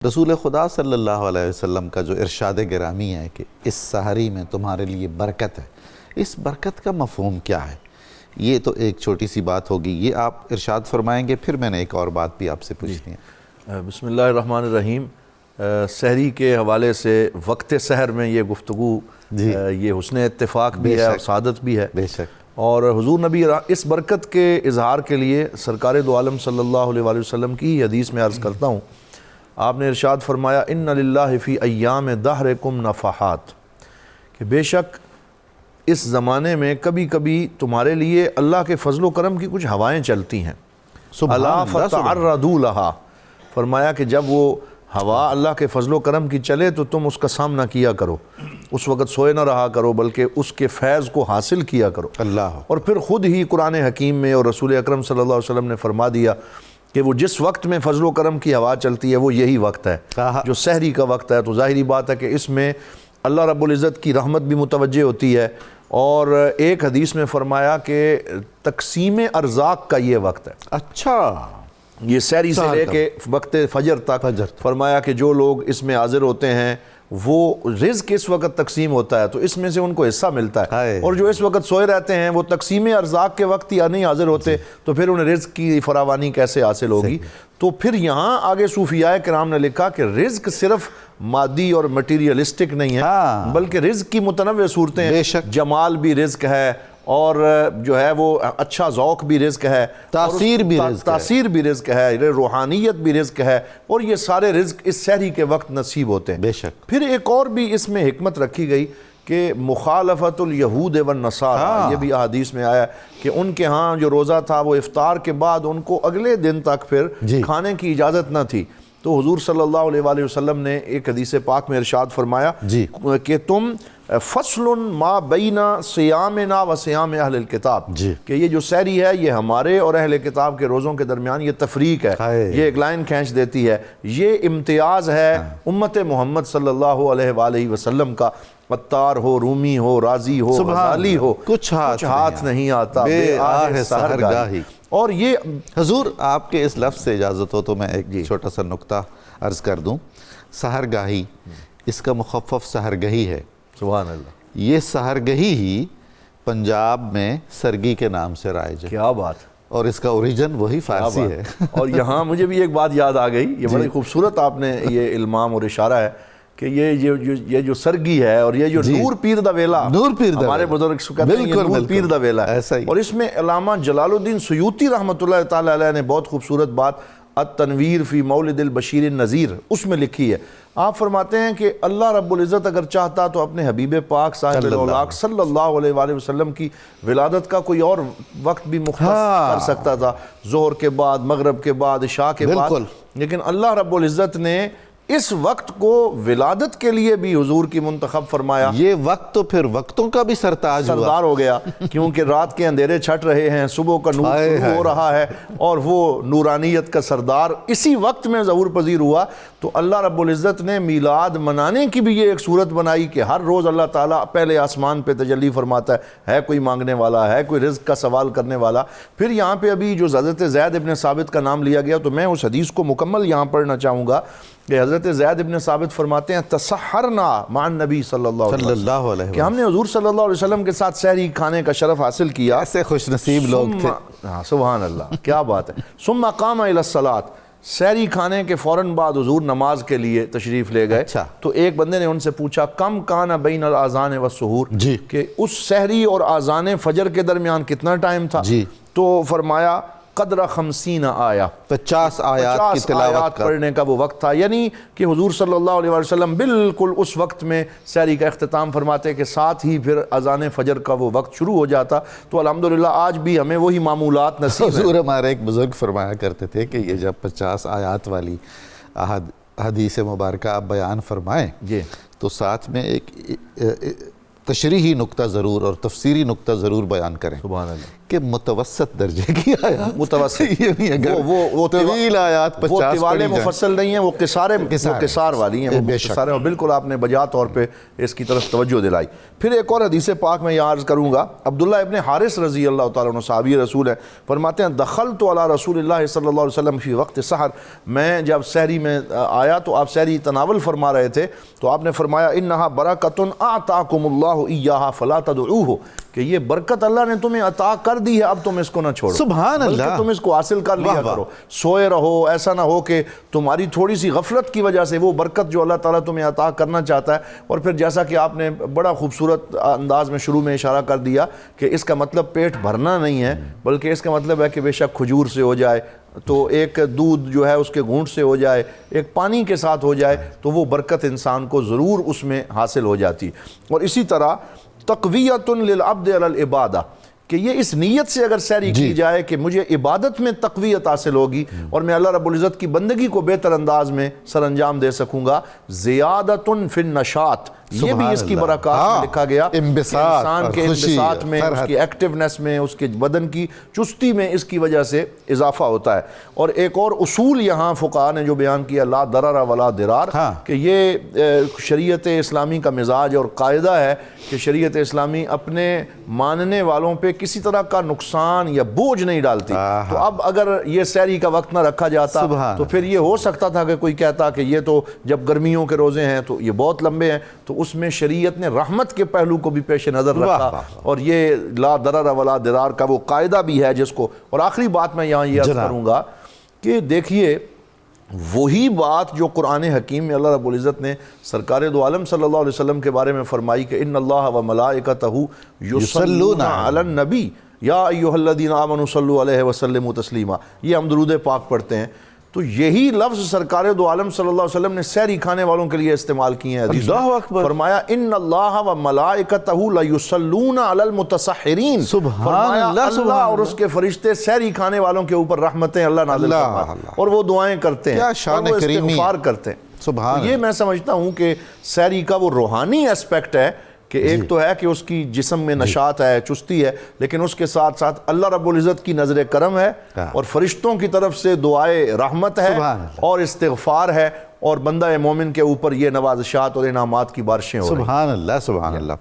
رسول خدا صلی اللہ علیہ وسلم کا جو ارشاد گرامی ہے کہ اس سحری میں تمہارے لیے برکت ہے، اس برکت کا مفہوم کیا ہے؟ یہ تو ایک چھوٹی سی بات ہوگی، یہ آپ ارشاد فرمائیں گے، پھر میں نے ایک اور بات بھی آپ سے پوچھنی ہے۔ بسم اللہ الرحمن الرحیم۔ سحری کے حوالے سے وقت سحر میں یہ گفتگو یہ حسن اتفاق بھی ہے اور سعادت بھی ہے، بے شک۔ اور حضور نبی اس برکت کے اظہار کے لیے سرکار دو عالم صلی اللہ علیہ وآلہ وسلم کی حدیث میں عرض کرتا ہوں، آپ نے ارشاد فرمایا ان للہ فی ایام دہرکم نفحات، کہ بے شک اس زمانے میں کبھی کبھی تمہارے لیے اللہ کے فضل و کرم کی کچھ ہوائیں چلتی ہیں۔ الا فتعرضوا لہا، فرمایا کہ جب وہ ہوا اللہ کے فضل و کرم کی چلے تو تم اس کا سامنا کیا کرو، اس وقت سوئے نہ رہا کرو بلکہ اس کے فیض کو حاصل کیا کرو۔ اللہ، اور پھر خود ہی قرآن حکیم میں اور رسول اکرم صلی اللہ علیہ وسلم نے فرما دیا کہ وہ جس وقت میں فضل و کرم کی ہوا چلتی ہے وہ یہی وقت ہے جو سحری کا وقت ہے۔ تو ظاہری بات ہے کہ اس میں اللہ رب العزت کی رحمت بھی متوجہ ہوتی ہے، اور ایک حدیث میں فرمایا کہ تقسیم ارزاق کا یہ وقت ہے۔ اچھا، یہ سحری سے لے کے وقت فجر تک فرمایا کہ جو لوگ اس میں حاضر ہوتے ہیں وہ رزق اس وقت تقسیم ہوتا ہے تو اس میں سے ان کو حصہ ملتا ہے، اور جو اس وقت سوئے رہتے ہیں وہ تقسیم ارزاق کے وقت یا نہیں حاضر ہوتے تو پھر انہیں رزق کی فراوانی کیسے حاصل ہوگی؟ تو پھر یہاں آگے صوفیاء کرام نے لکھا کہ رزق صرف مادی اور مٹیریلسٹک نہیں ہے بلکہ رزق کی متنوع صورتیں ہیں، جمال بھی رزق ہے، اور جو ہے وہ اچھا ذوق بھی رزق ہے، تاثیر بھی رزق ہے، روحانیت بھی رزق ہے، اور یہ سارے رزق اس سحری کے وقت نصیب ہوتے ہیں۔ بے شک۔ پھر ایک اور بھی اس میں حکمت رکھی گئی کہ مخالفت الیہود والنصارى، یہ بھی احادیث میں آیا کہ ان کے ہاں جو روزہ تھا وہ افطار کے بعد ان کو اگلے دن تک پھر کھانے کی اجازت نہ تھی، تو حضور صلی اللہ علیہ وآلہ وسلم نے ایک حدیث پاک میں ارشاد فرمایا کہ تم فصل ما بین صیامنا و صیام اہل الکتاب، کہ یہ جو سحری ہے یہ ہمارے اور اہل کتاب کے روزوں کے درمیان یہ تفریق ہے، یہ ایک لائن کھینچ دیتی ہے، یہ امتیاز ہے امت محمد صلی اللہ علیہ وآلہ وسلم کا۔ عطار ہو، رومی ہو، رازی ہو، غزالی ہو، کچھ ہاتھ نہیں آتا بے آہ سحرگاہی۔ اور یہ حضور آپ کے اس لفظ سے اجازت ہو تو میں ایک چھوٹا سا نکتہ عرض کر دوں۔ سحرگاہی، اس کا مخفف سحرگہی ہے۔ سبحان اللہ۔ یہ سحرگہی ہی پنجاب میں سرگی کے نام سے رائج ہے۔ کیا بات! اور اس کا اوریجن وہی فارسی ہے۔ اور یہاں مجھے بھی ایک بات یاد آ گئی، یہ بڑی خوبصورت آپ نے یہ المام اور اشارہ ہے کہ یہ جو سرگی ہے اور یہ جو نور پیر دا ویلا، ہمارے بزرگ کہتے ہیں یہ نور پیر دا ویلا ہے، اور اس میں علامہ جلال الدین سیوطی رحمۃ اللہ تعالی علیہ نے بہت خوبصورت بات التنویر فی مولد البشیر النذیر اس میں لکھی ہے۔ آپ فرماتے ہیں کہ اللہ رب العزت اگر چاہتا تو اپنے حبیب پاک صاحب الاولاق صلی اللہ علیہ وآلہ وسلم کی ولادت کا کوئی اور وقت بھی مختص کر سکتا تھا، ظہر کے بعد، مغرب کے بعد، عشاء کے بعد، لیکن اللہ رب العزت نے اس وقت کو ولادت کے لیے بھی حضور کی منتخب فرمایا۔ یہ وقت تو پھر وقتوں کا بھی سردار ہو گیا، کیونکہ رات کے اندھیرے چھٹ رہے ہیں، صبح کا نور شروع ہو رہا ہے، اور وہ نورانیت کا سردار اسی وقت میں ظہور پذیر ہوا۔ تو اللہ رب العزت نے میلاد منانے کی بھی یہ ایک صورت بنائی کہ ہر روز اللہ تعالیٰ پہلے آسمان پہ تجلی فرماتا ہے کوئی مانگنے والا ہے، کوئی رزق کا سوال کرنے والا۔ پھر یہاں پہ ابھی جو حضرت زید ابن ثابت کا نام لیا گیا تو میں اس حدیث کو مکمل یہاں پڑھنا چاہوں گا کہ حضرت زید ابن ثابت فرماتے ہیں تسحرنا مع النبی صلی اللہ علیہ وسلم، کہ ہم نے حضور صلی اللہ علیہ وسلم کے ساتھ سحری کھانے کا شرف حاصل کیا۔ ایسے خوش نصیب لوگ تھے۔ سبحان اللہ، کیا بات ہے۔ ثم قام الی الصلاۃ، سحری کھانے کے فوراً بعد حضور نماز کے لیے تشریف لے گئے۔ تو ایک بندے نے ان سے پوچھا کم کان بین الاذان والسحور، کہ اس سحری اور اذان فجر کے درمیان کتنا ٹائم تھا؟ تو فرمایا قدر 50 آیا، 50 آیات کی تلاوت پڑھنے کا وہ وقت تھا، یعنی کہ حضور صلی اللہ علیہ وسلم بالکل اس وقت میں سحری کا اختتام فرماتے کہ ساتھ ہی پھر اذان فجر کا وہ وقت شروع ہو جاتا۔ تو الحمدللہ آج بھی ہمیں وہی معمولات نصیب ہیں۔ حضور ہمارے ایک بزرگ فرمایا کرتے تھے کہ یہ جب 50 آیات والی حدیث مبارکہ آپ بیان فرمائیں تو ساتھ میں ایک تشریحی نقطہ ضرور اور تفسیری نقطہ ضرور بیان کریں سبحان اللہ کہ متوسط درجے کی آیات، متوسط، یہ نہیں اگر وہ طویل آیات 50 وہ طوال پڑھی جائیں، مفصل نہیں ہیں، وہ قصار والی ہیں، وہ مختصر ہیں، اور بالکل آپ نے بجا طور پہ اس کی طرف توجہ دلائی۔ پھر ایک اور حدیث پاک میں یہ عرض کروں گا، عبداللہ ابن حارث رضی اللہ تعالیٰ عنہ صحابی رسول ہیں، فرماتے ہیں دخلت علی رسول اللہ صلی اللہ علیہ وسلم فی وقت سحر، میں جب سحری میں آیا تو آپ سحری تناول فرما رہے تھے تو آپ نے فرمایا انہا برکۃ اعطاکم اللہ ایہا فلا تدعوہ، کہ یہ برکت اللہ نے تمہیں عطا کر دی ہے، اب تم اس کو نہ چھوڑو، سبحان اللہ، بلکہ تم اس کو حاصل کر لیا کرو، سوئے رہو، ایسا نہ ہو کہ تمہاری تھوڑی سی غفلت کی وجہ سے وہ برکت جو اللہ تعالیٰ تمہیں عطا کرنا چاہتا ہے۔ اور پھر جیسا کہ آپ نے بڑا خوبصورت انداز میں شروع میں اشارہ کر دیا کہ اس کا مطلب پیٹ بھرنا نہیں ہے، بلکہ اس کا مطلب ہے کہ بے شک کھجور سے ہو جائے تو ایک دودھ جو ہے اس کے گھونٹ سے ہو جائے، ایک پانی کے ساتھ ہو جائے تو وہ برکت انسان کو ضرور اس میں حاصل ہو جاتی۔ اور اسی طرح تقویۃ للعبد علی العبادہ، کہ یہ اس نیت سے اگر سحری کی جائے کہ مجھے عبادت میں تقویت حاصل ہوگی اور میں اللہ رب العزت کی بندگی کو بہتر انداز میں سر انجام دے سکوں گا، زیادۃ فی النشاط، یہ بھی اس کی برکات میں لکھا گیا، انسان کے انبساط میں، اس کی ایکٹیونیس میں، اس کے بدن کی چستی میں اس کی وجہ سے اضافہ ہوتا ہے۔ اور ایک اور اصول یہاں فقہاء نے جو بیان کیا، لا ضرر ولا ضرار، کہ یہ شریعت اسلامی کا مزاج اور قاعدہ ہے کہ شریعت اسلامی اپنے ماننے والوں پہ کسی طرح کا نقصان یا بوجھ نہیں ڈالتی۔ تو اب اگر یہ سحری کا وقت نہ رکھا جاتا تو پھر یہ ہو سکتا تھا کہ کوئی کہتا کہ یہ تو جب گرمیوں کے روزے ہیں تو یہ بہت لمبے ہیں، تو اس میں شریعت نے رحمت کے پہلو کو بھی پیش نظر رکھا، اور یہ لا ضرر ولا ضرار کا وہ قاعدہ بھی ہے جس کو۔ اور آخری بات میں یہاں یہ عرض کروں گا کہ دیکھیے وہی بات جو قرآن حکیم میں اللہ رب العزت نے سرکار دو عالم صلی اللہ علیہ وسلم کے بارے میں فرمائی کہ ان اللہ و ملائکتہ یصلون علی النبی یا ایھا الذین آمنوا صلوا علیہ وسلموا تسلیما، یہ ہم درود پاک پڑھتے ہیں، تو یہی لفظ سرکار دو عالم صلی اللہ علیہ وسلم نے سحری کھانے والوں کے لیے استعمال کیے ہیں حدیث میں، فرمایا ان اللہ و ملائکتہ لیصلون علی المتسحرین، فرمایا اللہ اور اس کے فرشتے سحری کھانے والوں کے اوپر رحمتیں اللہ نازل فرماتے ہیں اور وہ دعائیں کرتے ہیں اور وہ استغفار کرتے ہیں۔ یہ میں سمجھتا ہوں کہ سحری کا وہ روحانی اسپیکٹ ہے کہ ایک تو ہے کہ اس کی جسم میں نشاط ہے، چستی ہے، لیکن اس کے ساتھ ساتھ اللہ رب العزت کی نظر کرم ہے اور فرشتوں کی طرف سے دعائے رحمت ہے اور استغفار ہے، اور بندہ مومن کے اوپر یہ نوازشات اور انعامات کی بارشیں ہو رہی ہیں۔ سبحان اللہ، سبحان اللہ۔